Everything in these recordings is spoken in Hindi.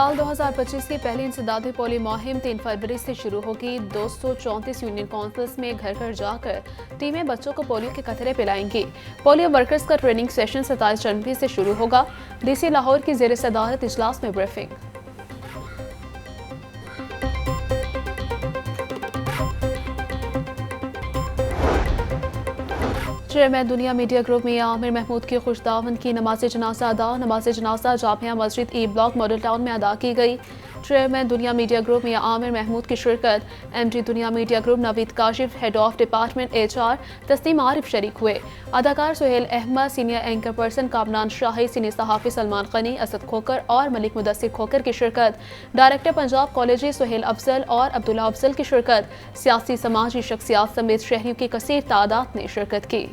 साल 2025 की पहली इंसदादी पोलियो मुहिम 3 फरवरी से शुरू होगी। 234 यूनियन काउंसिल्स में घर घर जाकर टीमें बच्चों को पोलियो के कतरे पिलाएंगी। पोलियो वर्कर्स का ट्रेनिंग सेशन 27 जनवरी से शुरू होगा। डीसी लाहौर की जेर सदारत इजलास में briefing. Chairman Dunya media group Mian Aamir Mahmood की खुशदावन की नमाज जनाजा अदा। नमाज जनाजा Jamia Masjid E block model town में अदा की गई। Chairman Dunya media group Mian Aamir Mahmood की शिरकत, MD Dunya media group Naveed Kashif, head of department HR Tasneem Arif शरीक हुए। अदाकार Suhail Ahmed, senior anchor person Kamran Shahi, senior सहाफ़ी सलमान गनी, असद खोकर और मलिक मुदस्सिर खोकर की शिरकत। डायरेक्टर पंजाब कॉलेज सुहेल अफजल और अब्दुल्ला अफजल की शिरकत। सियासी समाजी शख्सियात समेत शहरियों की कसीर तादाद ने शिरकत की।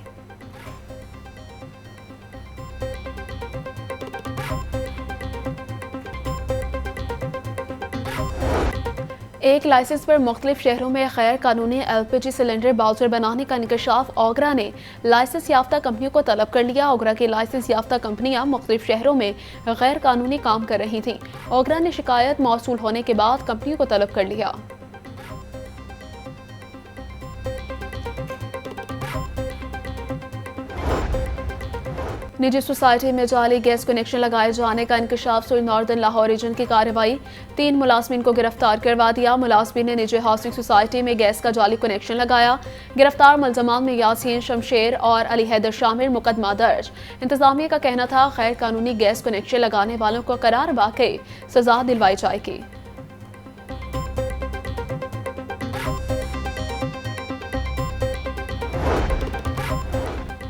एक लाइसेंस पर मुख्तलिफ शहरों में गैर कानूनी LPG सिलेंडर बाउचर बनाने का इंकशाफ। ओगरा ने लाइसेंस याफ्ता कंपनियों को तलब कर लिया। ओगरा की लाइसेंस याफ्ता कंपनियां मुख्तलिफ शहरों में गैर कानूनी काम कर रही थीं। ओगरा ने शिकायत मौसूल होने के बाद कंपनियों को तलब कर लिया। निजी सोसाइटी में जाली गैस कनेक्शन लगाए जाने का इंकशाफ सुई नॉर्दर्न लाहौर रीजन की कार्रवाई। 3 मुलाजमीन को गिरफ्तार करवा दिया। मुलाजमीन ने निजी हाउसिंग सोसाइटी में गैस का जाली कनेक्शन लगाया। गिरफ्तार मुलजमान में यासीन, शमशेर और अली हैदर शामिल। मुकदमा दर्ज। इंतजामिया का कहना था गैर कानूनी गैस कनेक्शन लगाने वालों को करार वाकई सजा दिलवाई जाएगी।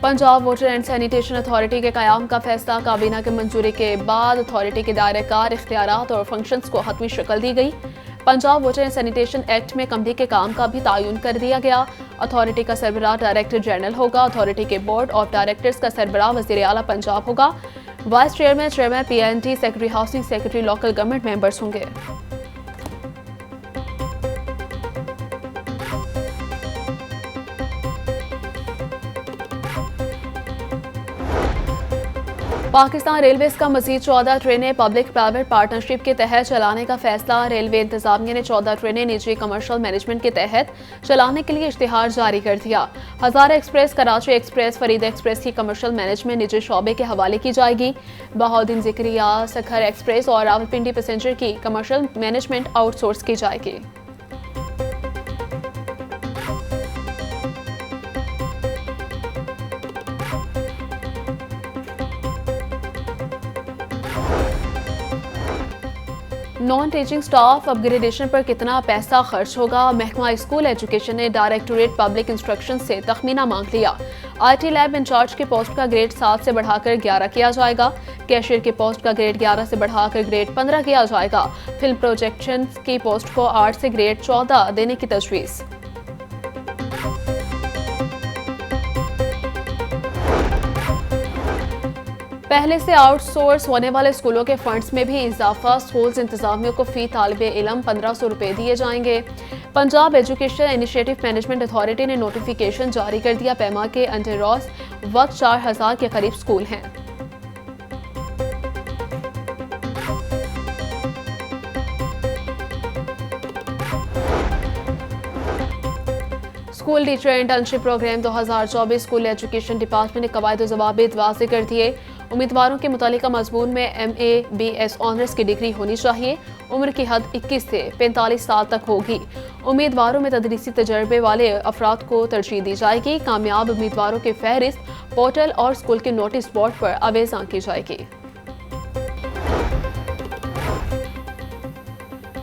Punjab water and sanitation authority के क़याम का फैसला। काबीना की मंजूरी के बाद अथॉरिटी के दायरे कार, इख्तियारात और फंक्शंस को हतमी शक्ल दी गई। Punjab water and sanitation act में कंपनी के काम का भी तयन कर दिया गया। अथॉरिटी का सरबराह डायरेक्टर जनरल होगा। अथॉरिटी के बोर्ड ऑफ डायरेक्टर्स का सरबराह वज़ीर आला पंजाब होगा। Vice chairman, chairman PNT, secretary housing, secretary local government members होंगे। पाकिस्तान रेलवेज का मजीद 14 ट्रेनें पब्लिक प्राइवेट पार्टनरशिप के तहत चलाने का फैसला। रेलवे इंतजामिया ने 14 ट्रेनें निजी कमर्शियल मैनेजमेंट के तहत चलाने के लिए इश्तिहार जारी कर दिया। Hazara express, Karachi express, Farida express की कमर्शियल मैनेजमेंट निजी शोबे के हवाले की जाएगी। बहाउद्दीन ज़िक्रिया, सखर एक्सप्रेस और रावलपिंडी पैसेंजर की कमर्शियल मैनेजमेंट आउटसोर्स की जाएगी। नॉन टीचिंग स्टाफ अपग्रेडेशन पर कितना पैसा खर्च होगा? महकमा स्कूल एजुकेशन ने डायरेक्टोरेट पब्लिक इंस्ट्रक्शन से तखमीना मांग लिया। IT लैब इंचार्ज की पोस्ट का ग्रेड 7 से बढ़ाकर 11 किया जाएगा। कैशियर की पोस्ट का ग्रेड 11 से बढ़ाकर ग्रेड 15 किया जाएगा। फिल्म प्रोजेक्शन की पोस्ट को 8 से ग्रेड 14 देने की तजवीज़। पहले से आउटसोर्स होने वाले स्कूलों के फंड्स में भी इजाफा। स्कूल्स इंतजामियों को फी तालिबे इल्म 1500 रुपये दिए जाएंगे। Punjab education initiative management authority ने नोटिफिकेशन जारी कर दिया। पैमा के अंडर वक्त 4000 के करीब स्कूल हैं। School teacher internship programme 2024 school education department ने कवायद ज़वाबित वाज़े कर दिए। उम्मीदवारों के मुतालिका मजमून में MA BS ऑनर्स की डिग्री होनी चाहिए। उम्र की हद 21 से 45 साल तक होगी। उम्मीदवारों में तदरीसी तजर्बे वाले अफराद को तरजीह दी जाएगी। कामयाब उम्मीदवारों की फहरिस्त पोर्टल और स्कूल के नोटिस बोर्ड पर अवेज़ा की जाएगी।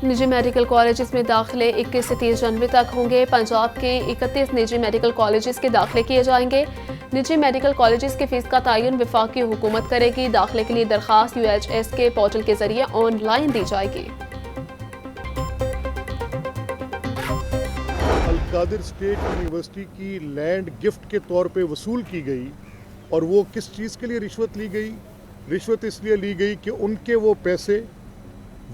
निजी मेडिकल कॉलेजेस में दाखिले 21 से 30 जनवरी तक होंगे। पंजाब के 31 निजी मेडिकल कॉलेजेस के दाखिले किए जाएंगे। निजी मेडिकल कॉलेजेस की फीस का तयन वफाकी हुकूमत करेगी। दाखिले के लिए दरखास्त UHS के पोर्टल के जरिए ऑनलाइन दी जाएगी। अल-कादिर स्टेट यूनिवर्सिटी की लैंड गिफ्ट के तौर पे वसूल की गई और वो किस चीज़ के लिए रिश्वत ली गई? रिश्वत इसलिए ली गई कि उनके वो पैसे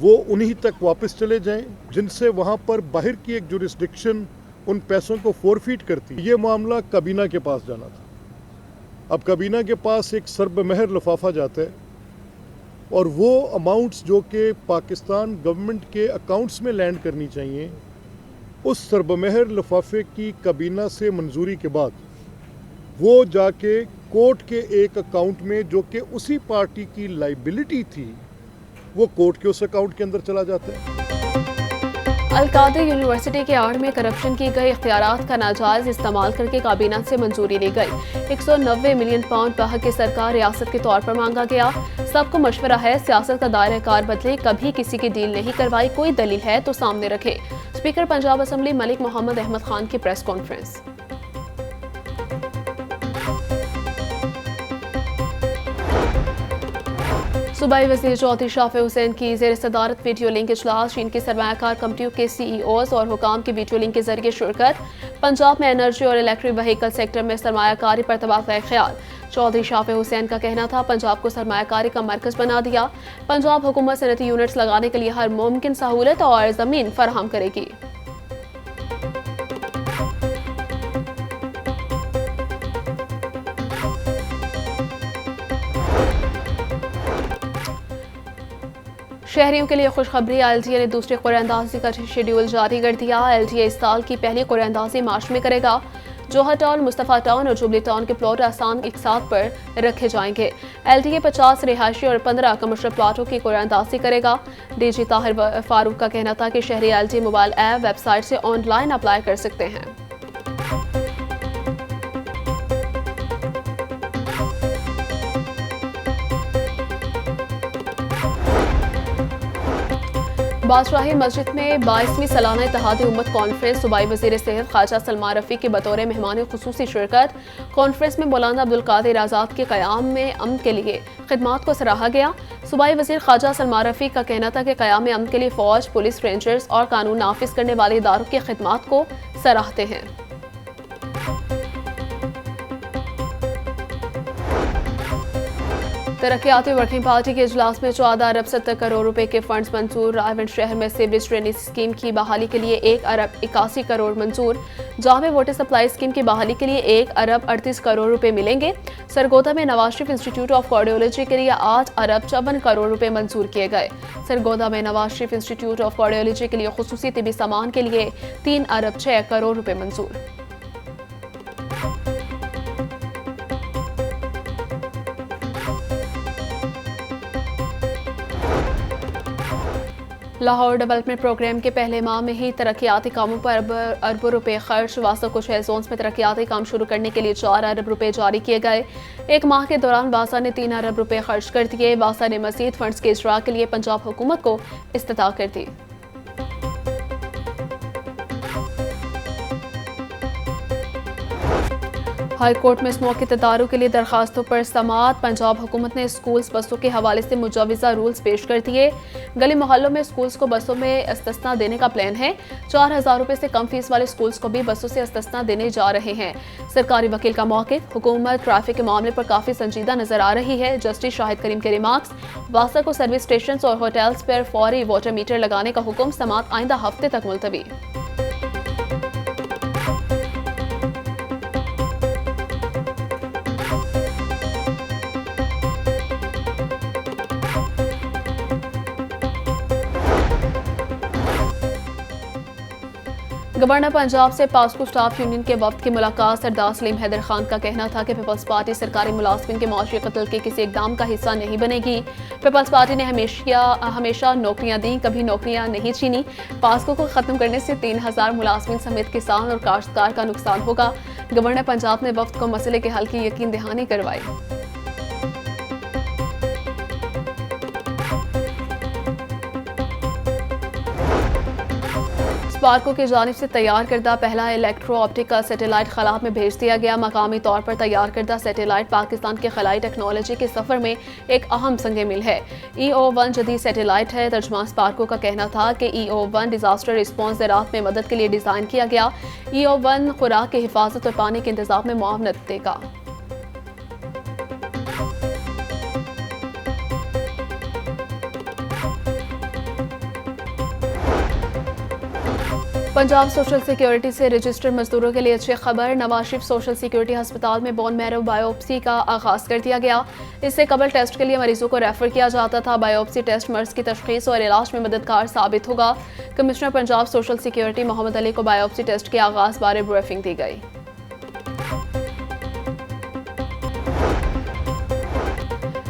वो उन्हीं तक वापस चले जाएं जिनसे वहाँ पर बाहर की एक जुरिस्डिक्शन उन पैसों को फोरफीट करती। ये मामला काबीना के पास जाना था। अब काबीना के पास एक सर्बमहर लिफाफा जाता है और वो अमाउंट्स जो कि पाकिस्तान गवर्नमेंट के अकाउंट्स में लैंड करनी चाहिए, उस सरबमहर लिफाफे की काबीना से मंजूरी के बाद वो जाके कोर्ट के एक अकाउंट में, जो कि उसी पार्टी की लाइबिलिटी थी, वो कोर्ट के उस अकाउंट के अंदर चला जाता है। अलकादर यूनिवर्सिटी के आड़ में करप्शन की गई इख्तियारात का नाजायज इस्तेमाल करके काबीना से मंजूरी ली गई। 190 मिलियन पाउंड बहक की सरकार रियासत के तौर पर मांगा गया। सबको मशवरा है, सियासत का दायरा कार बदले, कभी किसी की डील नहीं करवाई, कोई दलील है तो सामने रखे। स्पीकर पंजाब असम्बली मलिक मोहम्मद अहमद खान की प्रेस कॉन्फ्रेंस। सूबाई वज़ीर चौधरी शाफे हुसैन की ज़ेर सदारत वीडियो लिंक इजलास, चीन की सरमायाकार कंपनियों के CEOs और हुकाम की वीडियो लिंक के जरिए शिरकत। पंजाब में एनर्जी और इलेक्ट्रिक व्हीकल सेक्टर में सरमायाकारी पर तबादला ख्याल। चौधरी शाफे हुसैन का कहना था, पंजाब को सरमायाकारी का मरकज बना दिया। पंजाब हुकूमत सनती यूनिट्स लगाने के लिए हर मुमकिन सहूलत और ज़मीन फराहम करेगी। शहरियों के लिए खुशखबरी, LTA ने दूसरी कुरानंदाजी का शेड्यूल जारी कर दिया। LTA इस साल की पहली कुरानंदाजी मार्च में करेगा। जोहर टाउन, मुस्तफ़ा टाउन और जुबली टाउन के प्लॉट आसान एक साथ पर रखे जाएंगे। LTA 50 रिहायशी और 15 कमर्शियल प्लाटों की कुरानंदाजी करेगा। DG ताहिर फारूक का कहना था कि शहरी LTA मोबाइल ऐप, वेबसाइट से ऑनलाइन अप्लाई कर सकते हैं। बादशाही मस्जिद में 22वीं सालाना इत्तेहादी उम्मत कॉन्फ्रेंस, सूबाई वज़ीर सेहत ख्वाजा सलमान रफ़ी की बतौर मेहमान खुसूसी शिरकत। कॉन्फ्रेंस में मौलाना अब्दुल कादिर आज़ाद के क़याम में अमन के लिए खिदमात को सराहा गया। सूबाई वज़ीर ख्वाजा सलमान रफ़ी का कहना था कि क़याम अमन के लिए फ़ौज, पुलिस, रेंजर्स और कानून नाफिज करने वाले इदारों की खिदमात को सराहते हैं। तरक्याती वर्किंग पार्टी के इजलास में 14 अरब 70 करोड़ रुपए के फंड्स मंजूर। रायवंड शहर में सीवरेज ड्रेनेज स्कीम की बहाली के लिए 1 अरब 81 करोड़ मंजूर। जामे वाटर सप्लाई स्कीम की बहाली के लिए 1 अरब 38 करोड़ रुपए मिलेंगे। सरगोदा में Nawaz Sharif institute of cardiology के लिए 8 अरब 54 करोड़ रुपए मंजूर किए गए। सरगोदा में Nawaz Sharif institute of cardiology के लिए खुसूसी तिबी सामान के लिए 3 अरब 6 करोड़ रुपए मंजूर। लाहौर डेवलपमेंट प्रोग्राम के पहले माह में ही तरक्याती कामों पर अरबों रुपए खर्च। वासा को 6 जोन्स में तरक्याती काम शुरू करने के लिए 4 अरब रुपए जारी किए गए। एक माह के दौरान वासा ने 3 अरब रुपए खर्च कर दिए। वासा ने मजीद फंड्स के इजरा के लिए पंजाब हुकूमत को इस्तिदा कर दी। हाई कोर्ट में स्मोक तदारू के लिए दरखास्तों पर समाअत। पंजाब हुकूमत ने स्कूल्स बसों के हवाले से मुजवज़ा रूल्स पेश कर दिए। गली मोहल्लों में स्कूल्स को बसों में इस्तिस्ना देने का प्लान है। 4000 रुपए से कम फीस वाले स्कूल्स को भी बसों से इस्तिस्ना देने जा रहे हैं। सरकारी वकील का मौक़िफ़, हुकूमत ट्रैफिक के मामले पर काफ़ी संजीदा नजर आ रही है। जस्टिस शाहिद करीम के रिमार्क्स। वासा को सर्विस स्टेशन और होटल्स पर फौरी वाटर मीटर लगाने का हुक्म। समाअत आइंदा हफ्ते तक मुलतवी। गवर्नर पंजाब से पास्को स्टाफ यूनियन के वफ्द की मुलाकात। सरदार सलीम हैदर खान का कहना था कि पीपल्स पार्टी सरकारी मुलाजमिन के मुआशी कत्ल के किसी इकदाम का हिस्सा नहीं बनेगी। पीपल्स पार्टी ने हमेशा नौकरियां दी, कभी नौकरियां नहीं छीनी। पास्को को खत्म करने से 3000 मुलाजमिन समेत किसान और काश्तकार का नुकसान होगा। गवर्नर पंजाब ने वफ्द को मसले के हल की यकीन दहानी करवाई। स्पार्को की जानिब से तैयार करदा पहला इलेक्ट्रो ऑप्टिकल सैटेलाइट खला में भेज दिया गया। मकामी तौर पर तैयार करदा सैटेलाइट पाकिस्तान के खलाई टेक्नोलॉजी के सफ़र में एक अहम संग मिल है। EO-1 जदीद सैटेलाइट है। तर्जमान स्पार्को का कहना था कि EO-1 डिजास्टर रिस्पॉन्स ज़राअत में मदद के लिए डिज़ाइन किया गया। EO-1 खुराक की हिफाजत और पानी के इंतजाम में मुआवनत देगा। पंजाब सोशल सिक्योरिटी से रजिस्टर्ड मजदूरों के लिए अच्छी खबर। नवाज शरीफ सोशल सिक्योरिटी अस्पताल में बोन मैरो बायोप्सी का आगाज कर दिया गया। इससे कबल टेस्ट के लिए मरीजों को रेफर किया जाता था। बायोप्सी टेस्ट मर्ज की तशखीस और इलाज में मददगार साबित होगा। Commissioner Punjab social security Mohammad Ali को बायोप्सी टेस्ट के आगाज बारे ब्रीफिंग दी गई।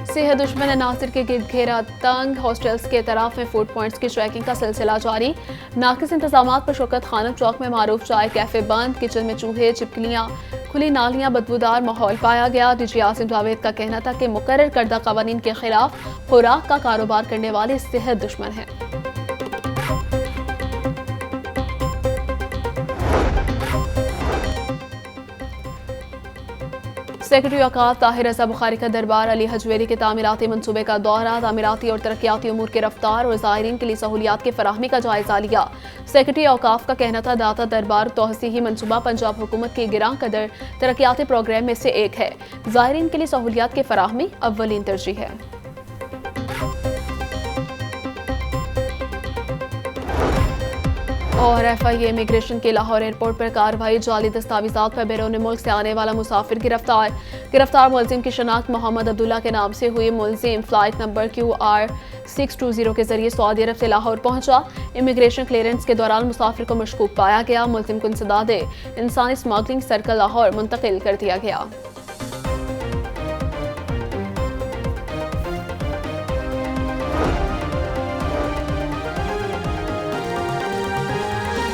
सेहत दुश्मन नासिर के गिर्द घेरा तंग। हॉस्टल्स के तरफ में फूड पॉइंट्स की चेकिंग का सिलसिला जारी। नाकिस इंतजाम पर शौकत खानम चौक में मारूफ चाय कैफे बंद। किचन में चूहे, छिपकलियां, खुली नालियां, बदबूदार माहौल पाया गया। डीजी आसिम जावेद का कहना था कि मुकर्रर करदा कवानीन के खिलाफ खुराक का कारोबार करने वाले सेहत दुश्मन हैं। सेक्रेटरी औकाफ ताहिर रज़ा बुखारी का दरबार अली हजवेरी के तामीराती मनसूबे का दौरा। तामीराती और तरक्याती उमूर की रफ्तार और ज़ायरीन के लिए सहूलियात की फराहमी का जायजा लिया। सेक्रेटरी औकाफ का कहना था दाता दरबार तोहसीही मनसूबा पंजाब हुकूमत के गिरां कदर तरक्याती प्रोग्राम में से एक है। ज़ायरीन के लिए सहूलियात की फराहमी अव्वलीन तरजीह है। और FIA इमिग्रेशन के लाहौर एयरपोर्ट पर कार्रवाई। जाली दस्तावेज़ात पर बैरून मुल्क से आने वाला मुसाफिर गिरफ्तार मुलजिम की शनाख्त मोहम्मद अब्दुल्ला के नाम से हुई। मुलजिम फ्लाइट नंबर QR 620 के जरिए सऊदी अरब से लाहौर पहुंचा। इमिग्रेशन क्लियरेंस के दौरान मुसाफिर को मशकूक पाया गया। मुलजिम को इंसदाद इंसानी स्मगलिंग सर्कल लाहौर मुंतकिल कर दिया गया।